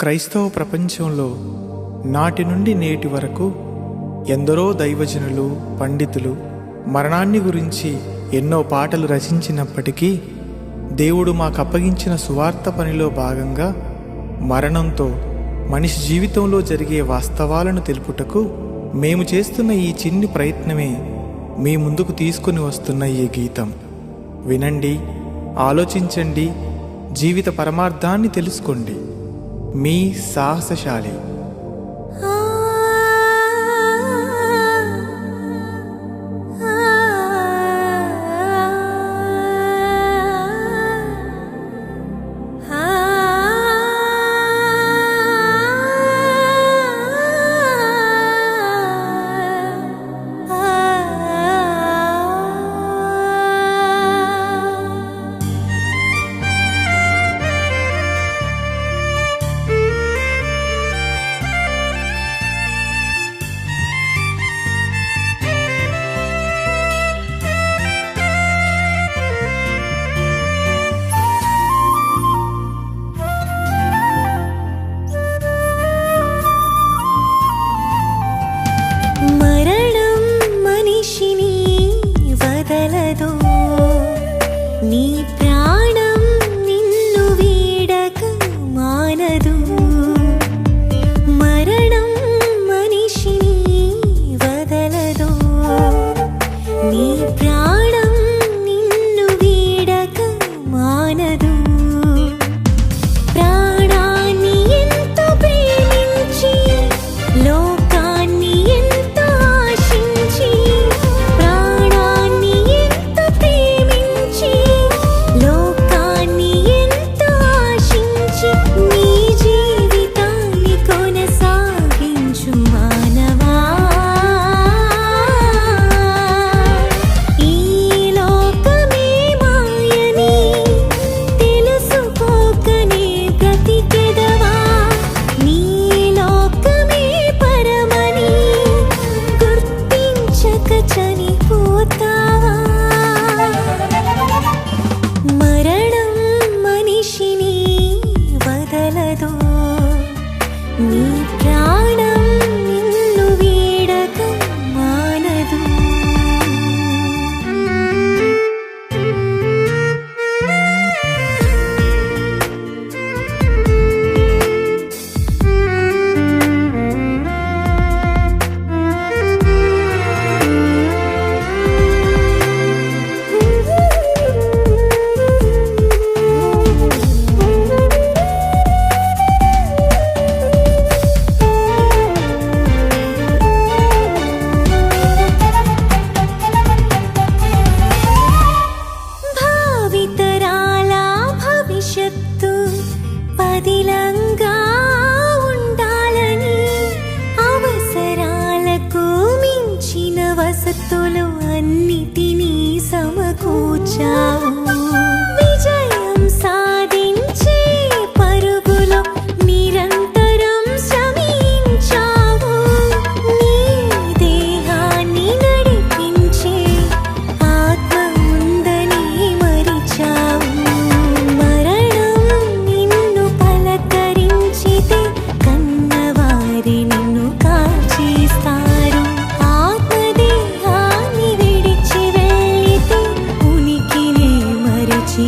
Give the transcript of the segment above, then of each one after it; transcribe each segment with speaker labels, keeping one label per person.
Speaker 1: క్రైస్తవ ప్రపంచంలో నాటి నుండి నేటి వరకు ఎందరో దైవజనులు, పండితులు మరణాన్ని గురించి ఎన్నో పాటలు రచించినప్పటికీ దేవుడు మాకు అప్పగించిన సువార్త పనిలో భాగంగా మరణంతో మనిషి జీవితంలో జరిగే వాస్తవాలను తెలుపుటకు మేము చేస్తున్న ఈ చిన్ని ప్రయత్నమే మీ ముందుకు తీసుకుని వస్తున్న ఈ గీతం. వినండి, ఆలోచించండి, జీవిత పరమార్థాన్ని తెలుసుకోండి. మీ సాహసశాలి.
Speaker 2: నీ ప్రాణం నిన్ను వీడక మానదు. మరణం మనిషిని వదలదు. నీ ప్రాణం నిన్ను వీడక మానదు. ప్రాణాన్ని ఎంతో ప్రేమించి లోకాన్ని ఎంతో ఆశించి నీ ప్రాణం నిన్ను వీడక మానదు. పదిలంగా ఉండాలని అవసరాలకు మించిన వసతులు అన్నిటినీ సమకూర్చావు. విజయం సాధించే పరుగులో నిరంతరం శ్రమించావు. నీ దేహాన్ని నడిపించే ఆత్మ ఉందని మరిచావు. నిన్ను కాచిస్తారు. ఆత్మదేహాన్ని విడిచి వెళ్ళితే ఉనికినే మరచి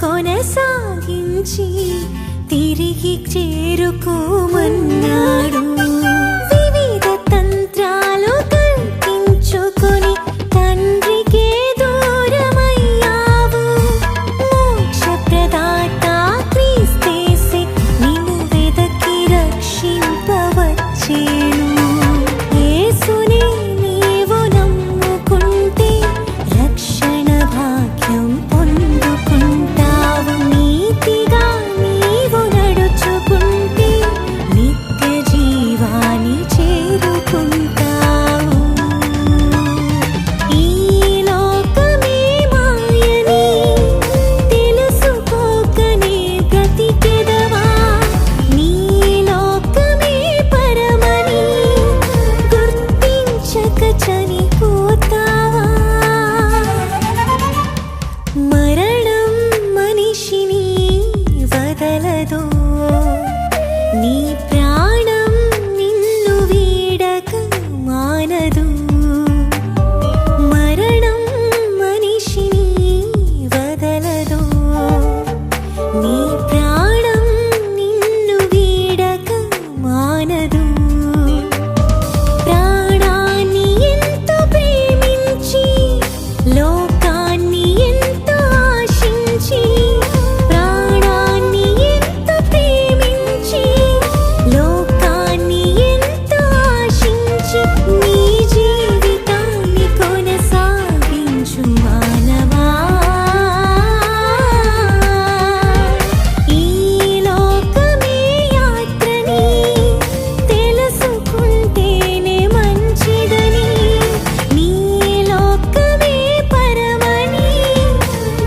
Speaker 2: కొనసాగించి తిరిగి చేరుకోమన్నాడు. వివిధ తంత్రాలు కల్పించుకొని తండ్రికే దూరమయ్యావు. మోక్ష ప్రదాత క్రీస్తేసే నిన్ను వెదకి రక్షింపవచ్చేను. యేసునే నీవు నమ్ముకుంటే రక్షణ భాగ్యం పొందుకుంటావు. నీతిగా నీవు నడుచుకుంటే నిత్య జీవాన్ని చేరుకుంటావు. ఈ లోకమే మాయని తెలుసుకోకనే బ్రతికెదవా. నీ లోకమే పరమని గుర్తించక చనిపోతావా. మరణం మనిషిని వదలదు, నీ ప్రాణం నిన్ను వీడక మానదు. మరణం మనిషిని వదలదు, నీ ప్రాణం నిన్ను వీడక మానదు. ప్రాణాన్ని ఎంతో ప్రేమించి లోకాన్ని ఎంతో ఆశించి, ప్రాణాన్ని ఎంతో ప్రేమించి లోకాన్ని ఎంతో ఆశించి నీ జీవితాన్ని కొనసాగించు మానవా. ఈ లోకమే యాత్రని తెలుసుకుంటేనే మంచిదని, నీ లోకమే పరమని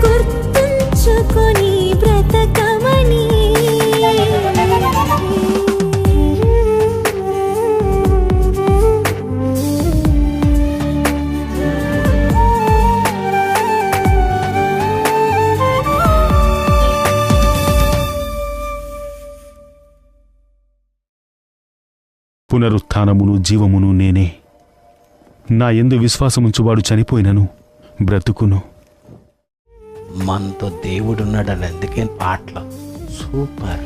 Speaker 2: గుర్తుంచుకొని బ్రతకమని.
Speaker 3: పునరుత్థానమును జీవమును నేనే. నా యందు విశ్వాసముంచువాడు చనిపోయినను బ్రతుకును.
Speaker 4: మనతో దేవుడున్నాడని అందుకే పాటలు సూపర్.